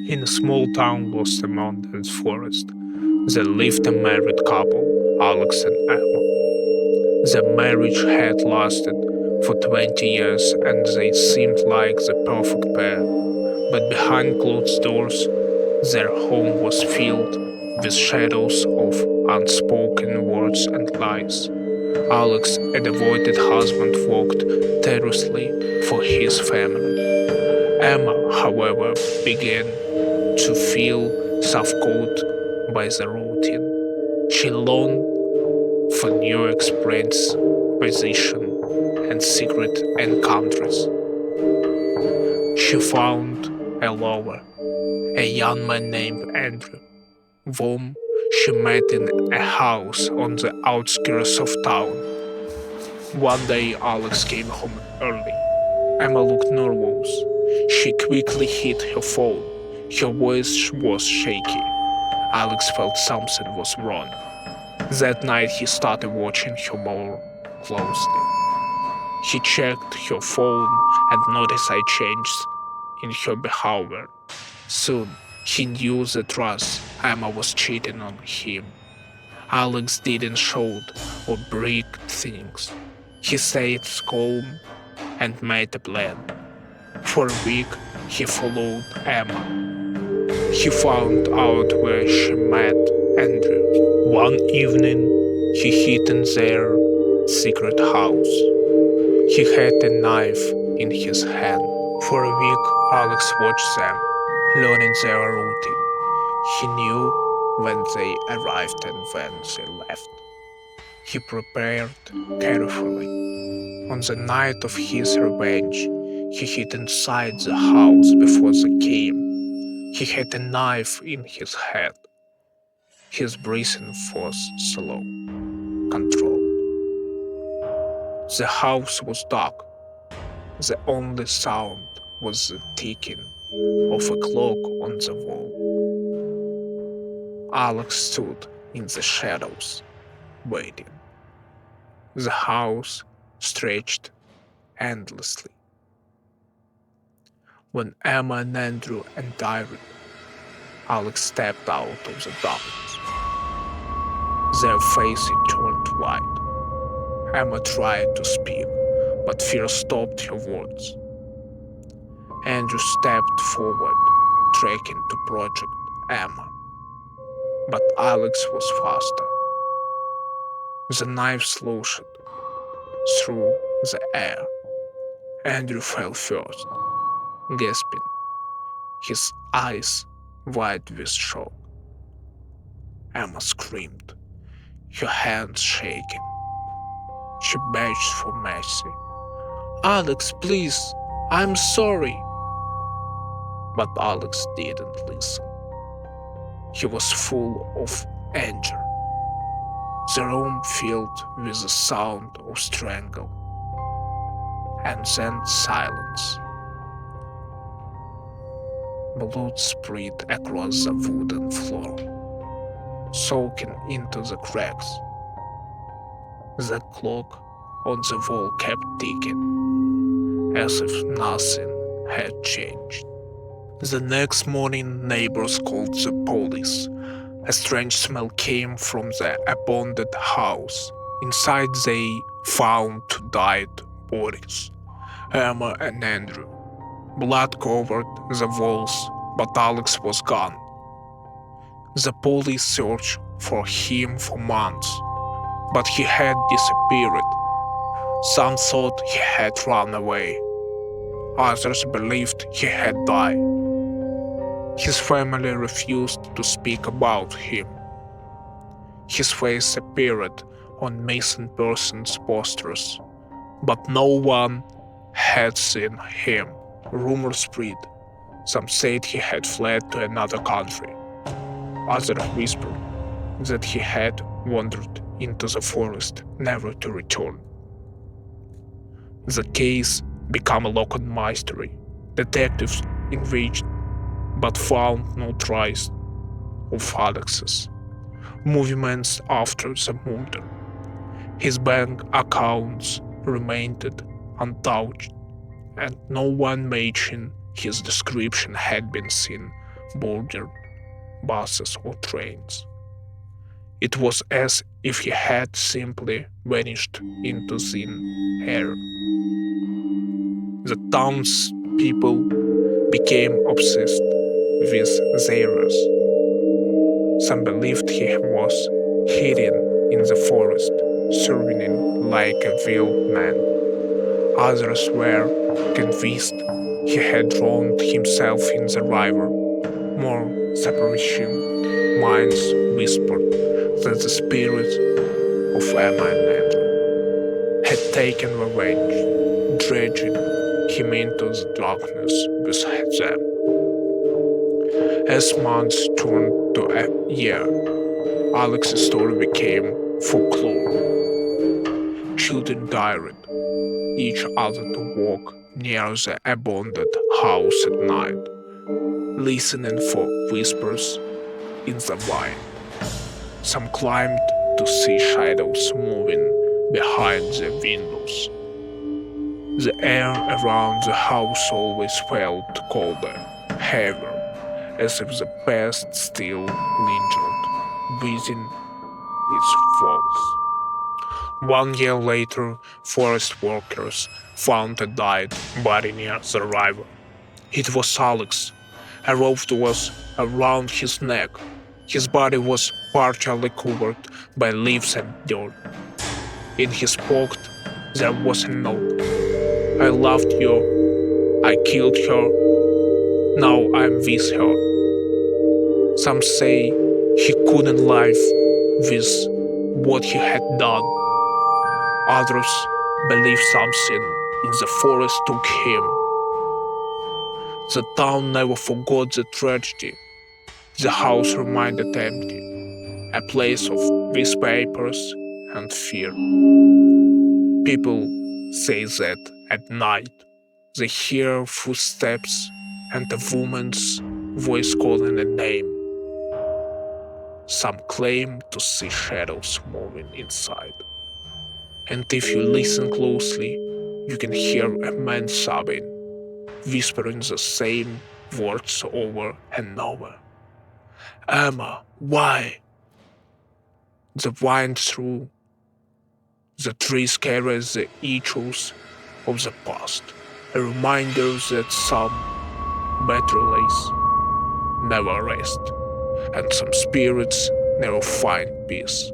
In a small town lost among the forest, there lived a married couple, Alex and Emma. Their marriage had lasted for 20 years and they seemed like the perfect pair. But behind closed doors, their home was filled with shadows of unspoken words and lies. Alex, a devoted husband, worked tirelessly for his family. Emma, however, began to feel suffocated by the routine. She longed for new experience, position, and secret encounters. She found a lover, a young man named Andrew, whom she met in a house on the outskirts of town. One day Alex came home early. Emma looked nervous. She quickly hid her phone. Her voice was shaky. Alex felt something was wrong. That night he started watching her more closely. He checked her phone and noticed a change in her behavior. Soon he knew the trust Emma was cheating on him. Alex didn't shout or break things. He stayed calm and made a plan. For a week he followed Emma. He found out where she met Andrew. One evening he hid in their secret house. He had a knife in his hand. For a week Alex watched them, learning their routine. He knew when they arrived and when they left. He prepared carefully. On the night of his revenge, he hid inside the house before they came. He had a knife in his head. His breathing was slow, controlled. The house was dark. The only sound was the ticking of a clock on the wall. Alex stood in the shadows, waiting. The house stretched endlessly. When Emma and Andrew entered, Alex stepped out of the darkness. Their faces turned white. Emma tried to speak, but fear stopped her words. Andrew stepped forward, trying to protect Emma, but Alex was faster. The knife slashed through the air. Andrew fell first, gasping, his eyes wide with shock. Emma screamed, her hands shaking. She begged for mercy. "Alex, please, I'm sorry." But Alex didn't listen. He was full of anger. The room filled with the sound of strangle, and then silence. Blood spread across the wooden floor, soaking into the cracks. The clock on the wall kept ticking, as if nothing had changed. The next morning, neighbors called the police. A strange smell came from the abandoned house. Inside, they found two dead bodies, Emma and Andrew. Blood covered the walls, but Alex was gone. The police searched for him for months, but he had disappeared. Some thought he had run away. Others believed he had died. His family refused to speak about him. His face appeared on missing persons posters, but no one had seen him. Rumors spread. Some said he had fled to another country. Others whispered that he had wandered into the forest, never to return. The case became a local mystery. Detectives invested but found no trace of Alex's movements after the murder. His bank accounts remained untouched, and no one mentioned His description had been seen boarding buses or trains. It was as if he had simply vanished into thin air. The townspeople became obsessed with Zairus. Some believed he was hidden in the forest, surviving like a wild man. Others were convinced he had drowned himself in the river. More superstitious minds whispered that the spirits of Emma and Andrew had taken revenge, dragging him into the darkness with them. As months turned to a year, Alex's story became folklore. Children dared each other to walk near the abandoned house at night, listening for whispers in the vine. Some climbed to see shadows moving behind the windows. The air around the house always felt colder, heavier, as if the past still lingered within its walls. 1 year later, forest workers found a dead body near the river. It was Alex. A rope was around his neck. His body was partially covered by leaves and dirt. In his pocket, there was a note. I loved you. I killed her. Now I'm with her. Some say he couldn't live with what he had done. Others believe something in the forest took him. The town never forgot the tragedy. The house remained empty, a place of newspapers and fear. People say that at night they hear footsteps and a woman's voice calling a name. Some claim to see shadows moving inside. And if you listen closely, you can hear a man sobbing, whispering the same words over and over. Emma, why? The wind through the trees carries the echoes of the past, a reminder that some betrayals never rest, and some spirits never find peace.